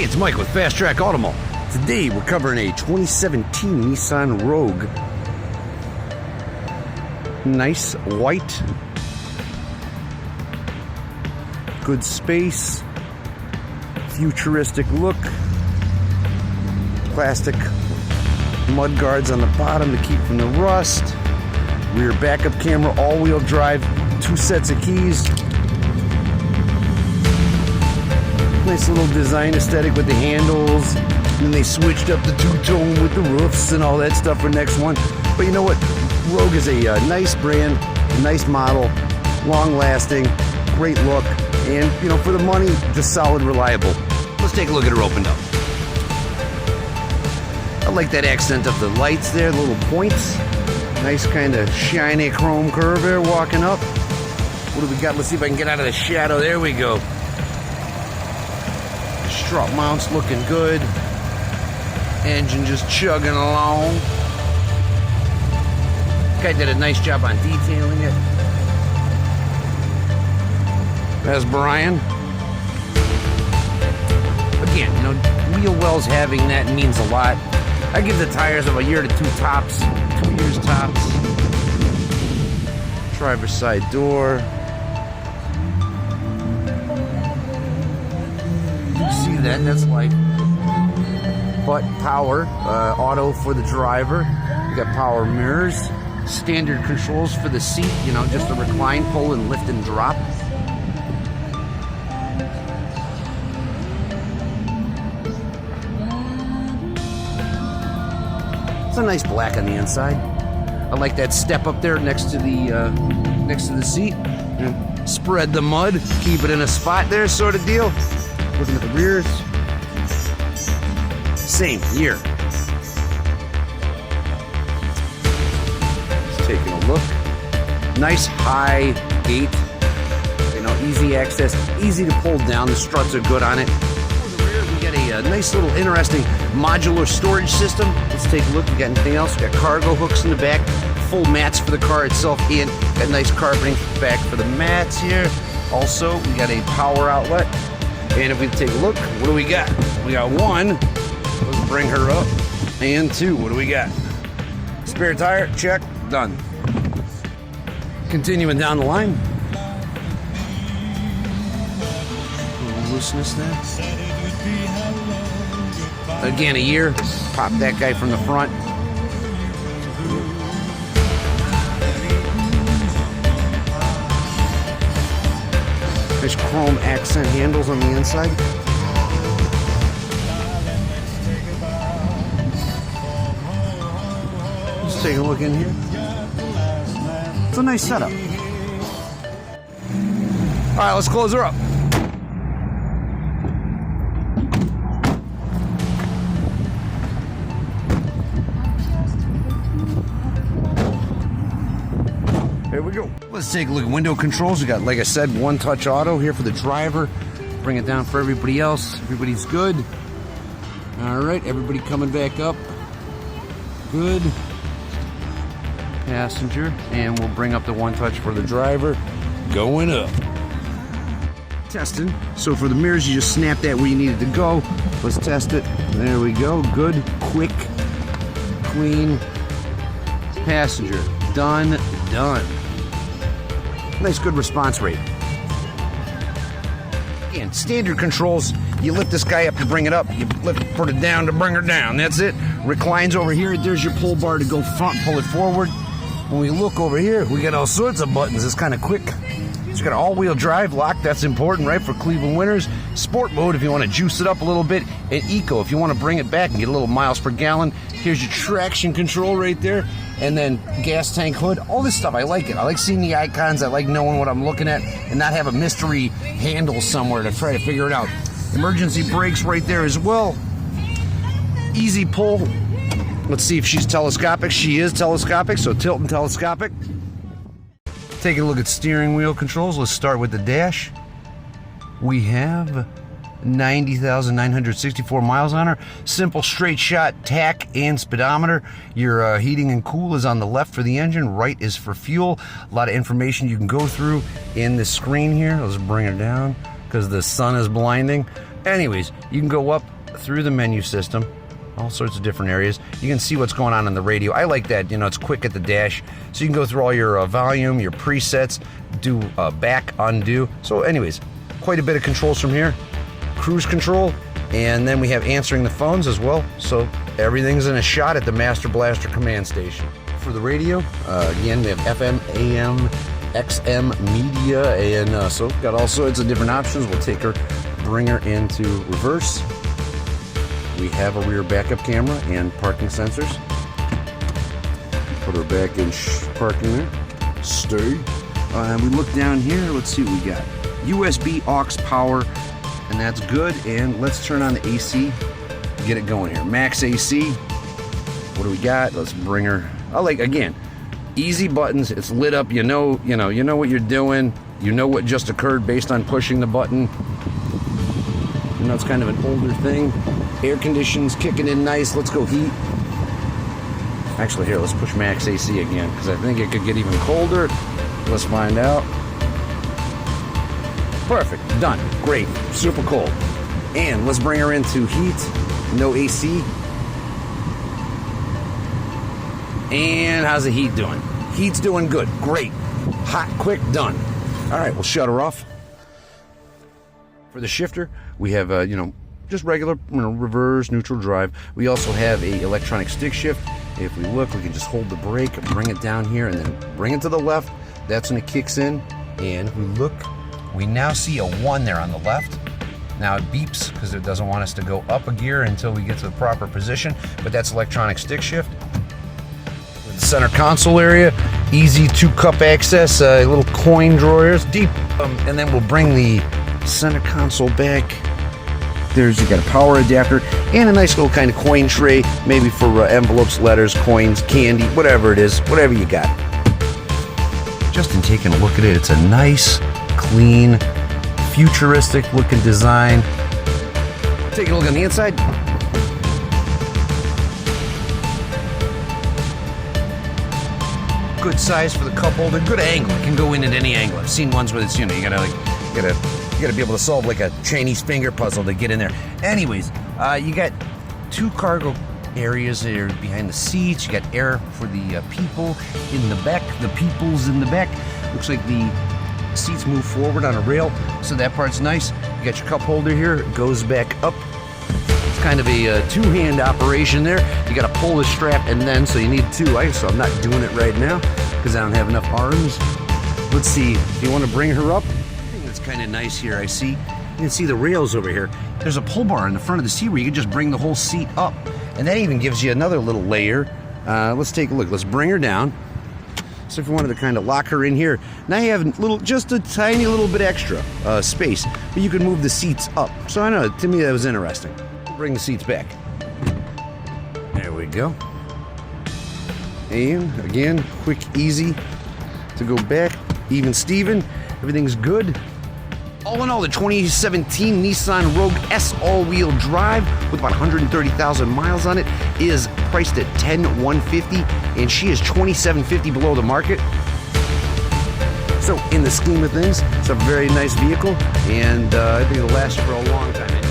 it's Mike with Fast Track Automall. Today we're covering a 2017 Nissan Rogue. Nice white. Good space. Futuristic look. Plastic mud guards on the bottom to keep from the rust. Rear backup camera, all-wheel drive, 2 sets of keys. Nice little design aesthetic with the handles. And then they switched up the two-tone with the roofs and all that stuff for next one. But you know what? Rogue is a nice brand, a nice model, long-lasting, great look, and you know, for the money, just solid, reliable. Let's take a look at her opened up. I like that accent of the lights there, the little points. Nice kind of shiny chrome curve there walking up. What do we got? Let's see if I can get out of the shadow. There we go. The strut mount's looking good. Engine just chugging along. Guy did a nice job on detailing it. That's Brian. Again, you know, wheel wells having that means a lot. I give the tires of a year to 2 tops, 2 years tops. Driver's side door. You see that? That's like butt power, auto for the driver. You got power mirrors, standard controls for the seat. You know, just a recline, pull, and lift and drop. It's a nice black on the inside. I like that step up there next to the seat. And spread the mud, keep it in a spot there, sort of deal. Looking at the rears. Same year. Just taking a look. Nice high gate. You know, easy access, easy to pull down. The struts are good on it. We got a nice little interesting modular storage system. Let's take a look. We got anything else? We got cargo hooks in the back, full mats for the car itself, and got nice carpeting back for the mats here. Also, we got a power outlet. And if we take a look, what do we got? We got 1. Let's bring her up. And 2. What do we got? Spare tire, check, done. Continuing down the line. A little looseness there. Again, a year. Pop that guy from the front. Nice chrome accent handles on the inside. Let's take a look in here. It's a nice setup. All right, let's close her up. There we go. Let's take a look at window controls. We got, like I said, 1-touch auto here for the driver. Bring it down for everybody else. Everybody's good. All right, everybody coming back up. Good. Passenger. And we'll bring up the 1-touch for the driver. Going up. Testing. So for the mirrors, you just snap that where you need it to go. Let's test it. There we go. Good, quick, clean. Passenger. Done. Nice, good response rate. Again, standard controls. You lift this guy up to bring it up. You put it down to bring her down. That's it. Reclines over here. There's your pull bar to go front, pull it forward. When we look over here, we got all sorts of buttons. It's kind of quick. It's got an all-wheel drive lock. That's important, right, for Cleveland winters. Sport mode if you want to juice it up a little bit. And eco if you want to bring it back and get a little miles per gallon. Here's your traction control right there. And then gas tank hood. All this stuff, I like it. I like seeing the icons. I like knowing what I'm looking at and not have a mystery handle somewhere to try to figure it out. Emergency brakes right there as well. Easy pull. Let's see if she's telescopic. She is telescopic, so tilt and telescopic. Taking a look at steering wheel controls. Let's start with the dash. We have 90,964 miles on her. Simple straight shot tach and speedometer. Your heating and cool is on the left for the engine, right is for fuel. A lot of information you can go through in the screen here. Let's bring her down because the sun is blinding. Anyways, you can go up through the menu system, all sorts of different areas. You can see what's going on the radio. I like that, you know, it's quick at the dash. So you can go through all your volume, your presets, do back, undo. So anyways, quite a bit of controls from here. Cruise control, and then we have answering the phones as well. So everything's in a shot at the Master Blaster command station. For the radio, again, we have FM, AM, XM, media, and so got all sorts of different options. We'll take her, bring her into reverse. We have a rear backup camera and parking sensors. Put her back in parking there. Stay. And we look down here. Let's see what we got. USB aux power, and that's good. And let's turn on the AC. Get it going here. Max AC. What do we got? Let's bring her. I like, again, easy buttons. It's lit up. You know what you're doing. You know what just occurred based on pushing the button. You know, it's kind of an older thing. Air conditioning's kicking in nice. Let's go heat. Actually, here, let's push max AC again, because I think it could get even colder. Let's find out. Perfect. Done. Great. Super cold. And let's bring her into heat. No AC. And how's the heat doing? Heat's doing good. Great. Hot, quick, done. All right, we'll shut her off. For the shifter, we have, just regular, reverse, neutral drive. We also have a electronic stick shift. If we look, we can just hold the brake and bring it down here and then bring it to the left. That's when it kicks in. And if we look, we now see a 1 there on the left. Now it beeps because it doesn't want us to go up a gear until we get to the proper position, but that's electronic stick shift. The center console area, easy 2-cup access, little coin drawers, deep. And then we'll bring the center console back. There's, you got a power adapter and a nice little kind of coin tray, maybe for envelopes, letters, coins, candy, whatever it is, whatever you got. Just in taking a look at it, it's a nice, clean, futuristic looking design. Take a look on the inside. Good size for the cup holder, good angle. It can go in at any angle. I've seen ones where it's, you gotta be able to solve like a Chinese finger puzzle to get in there. Anyways, you got 2 cargo areas there behind the seats. You got air for the people in the back, the peoples in the back. Looks like the seats move forward on a rail, so that part's nice. You got your cup holder here, it goes back up. It's kind of a 2-hand operation there. You got to pull the strap and then, so you need 2. So I'm not doing it right now because I don't have enough arms. Let's see, if you want to bring her up, that's kind of nice here. I see, you can see the rails over here. There's a pull bar in the front of the seat where you can just bring the whole seat up, and that even gives you another little layer. Let's take a look. Let's bring her down. So if you wanted to kind of lock her in here, now you have just a tiny little bit extra space, but you can move the seats up. So I know, to me that was interesting. Bring the seats back. There we go. And again, quick, easy to go back. Even Steven, everything's good. All in all, the 2017 Nissan Rogue S all-wheel drive with about 130,000 miles on it is priced at $10,150, and she is $2,750 below the market. So in the scheme of things, it's a very nice vehicle, and I think it'll last you for a long time.